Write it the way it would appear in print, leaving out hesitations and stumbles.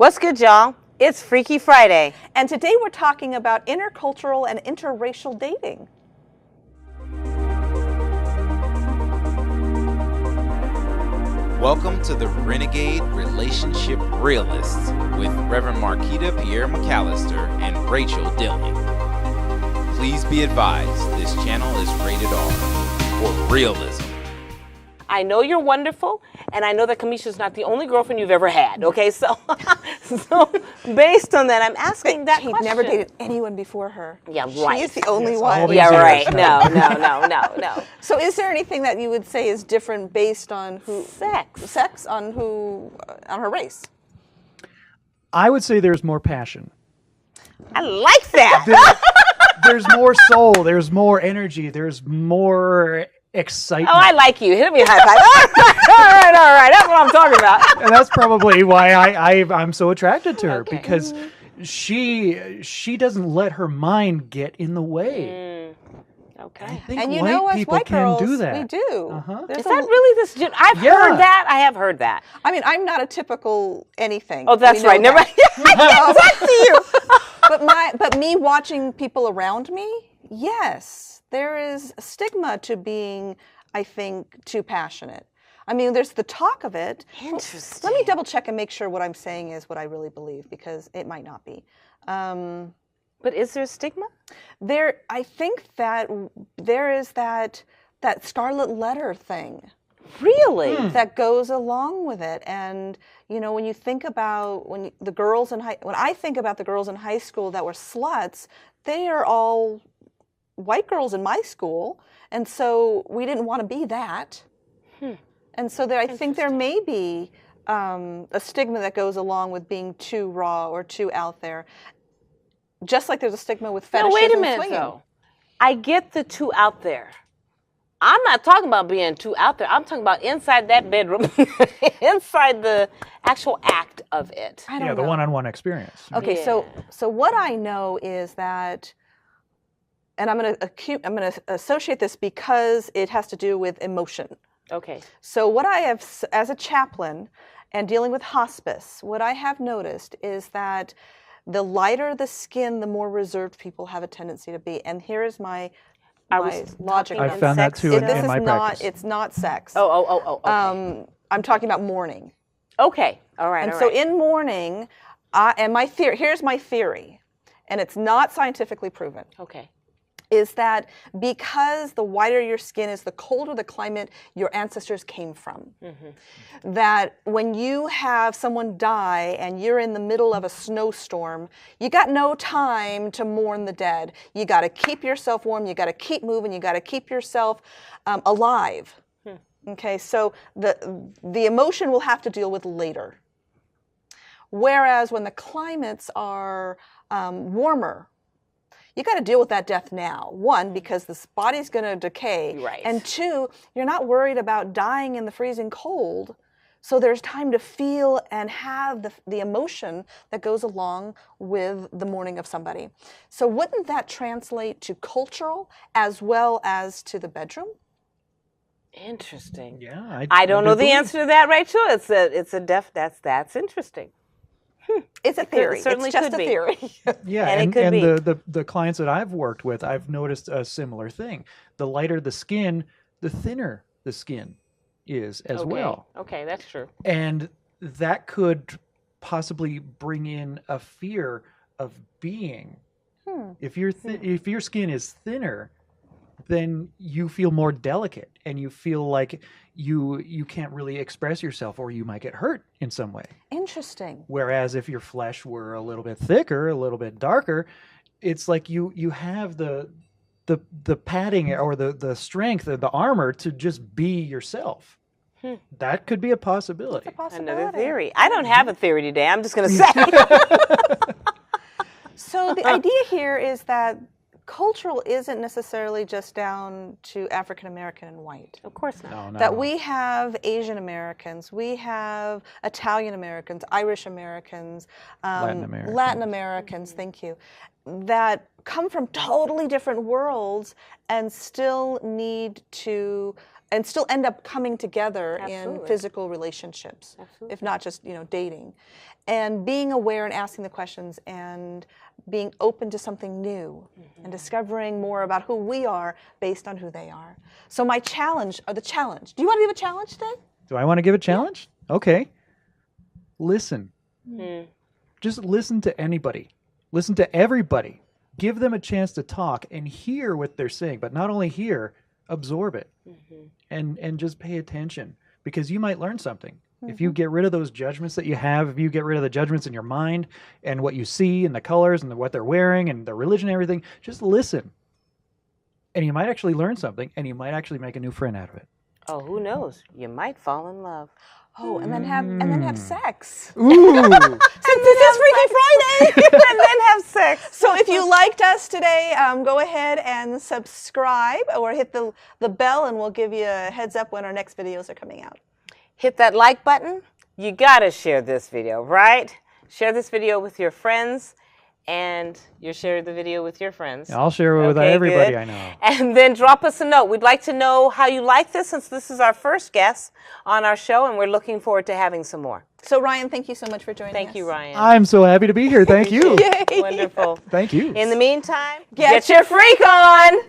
What's good, y'all? It's Freaky Friday. And today we're talking about intercultural and interracial dating. Welcome to the Renegade Relationship Realists with Rev-N-Rachael Pierre McAllister and Rachel Dilling. Please be advised, this channel is rated R for realism. I know you're wonderful, and I know that Kamisha's not the only girlfriend you've ever had, okay? So based on that, I'm asking that question. He'd never dated anyone before her. Yeah, right. She's the only one. Yeah, right. No. So is there anything that you would say is different based on who? Sex on who, on her race? I would say there's more passion. I like that. There's more soul. There's more energy. There's more excitement. Oh, I like you. Hit me a high five. All right. That's what I'm talking about. And that's probably why I'm so attracted to her, because she doesn't let her mind get in the way. Okay. I think And you white know, as people white can girls, do that. we do. Is that really this? I've heard that. I have heard that. I mean, I'm not a typical anything. Oh, that's right. Never. Talk to you. But me watching people around me, yes. There is a stigma to being, I think, too passionate. I mean, there's the talk of it. Interesting. Let me double check and make sure what I'm saying is what I really believe, because it might not be. But is there a stigma? I think that there is that scarlet letter thing. Really? That goes along with it. And you know, when you think about when I think about the girls in high school that were sluts, they are all white girls in my school, and so we didn't want to be that. And so I think there may be a stigma that goes along with being too raw or too out there. Just like there's a stigma with fetishism. No, wait a and minute, swinging. though. I get the too out there. I'm not talking about being too out there. I'm talking about inside that bedroom, inside the actual act of it. I don't know. The one-on-one experience. Okay, so what I know is that, and I'm going to associate this because it has to do with emotion. Okay. So what I have, as a chaplain and dealing with hospice, what I have noticed is that the lighter the skin, the more reserved people have a tendency to be. And here is my logic. I found that too in my practice. It's not sex. Okay. I'm talking about mourning. Okay. All right. And so in mourning, here's my theory, and it's not scientifically proven. Okay. Is that because the whiter your skin is, the colder the climate your ancestors came from. That when you have someone die and you're in the middle of a snowstorm, you got no time to mourn the dead. You got to keep yourself warm, you got to keep moving, you got to keep yourself alive. Okay, so the emotion we'll have to deal with later. Whereas when the climates are warmer, you got to deal with that death now. One, because this body's going to decay. Right. And two, you're not worried about dying in the freezing cold. So there's time to feel and have the emotion that goes along with the mourning of somebody. So wouldn't that translate to cultural as well as to the bedroom? Interesting. Yeah. I don't know the answer to that, Rachel. That's interesting. It's a theory. Certainly it's just could a be. theory. Yeah, And it and could the clients that I've worked with, I've noticed a similar thing. The lighter the skin, the thinner the skin is as well. Okay, that's true. And that could possibly bring in a fear of being. If your skin is thinner, then you feel more delicate and you feel like you can't really express yourself, or you might get hurt in some way. Interesting. Whereas if your flesh were a little bit thicker, a little bit darker, it's like you have the padding or the strength or the armor to just be yourself. That could be a possibility. It's a possibility. Another theory. I don't have a theory today. I'm just going to say. So the idea here is that cultural isn't necessarily just down to African American and white. Of course not. No. That we have Asian Americans, we have Italian Americans, Irish Americans, Latin Americans, thank you, that come from totally different worlds and still need to and still end up coming together in Absolutely. physical relationships, Absolutely. if not just dating, and being aware and asking the questions and being open to something new and discovering more about who we are based on who they are. So my challenge, or the challenge. Do you want to give a challenge today? Do I want to give a challenge? Okay. Listen. Mm. Just listen to anybody. Listen to everybody. Give them a chance to talk and hear what they're saying, but not only hear, absorb it. And just pay attention, because you might learn something. If you get rid of those judgments that you have, if you get rid of the judgments in your mind and what you see and the colors and what they're wearing and their religion and everything, just listen. And you might actually learn something, and you might actually make a new friend out of it. Oh, who knows? You might fall in love. Oh, and then have sex. Ooh! Since this is Freaky Friday. And then have sex. So if you liked us today, go ahead and subscribe or hit the bell, and we'll give you a heads up when our next videos are coming out. Hit that like button. You gotta share this video, right? Share this video with your friends, and you share the video with your friends. I'll share it with Okay, everybody good. I know. And then drop us a note. We'd like to know how you like this, since this is our first guest on our show, and we're looking forward to having some more. So Ryan, thank you so much for joining us. Thank you, Ryan. I'm so happy to be here. Thank you. Yay. Wonderful. Thank you. In the meantime, Get your freak on!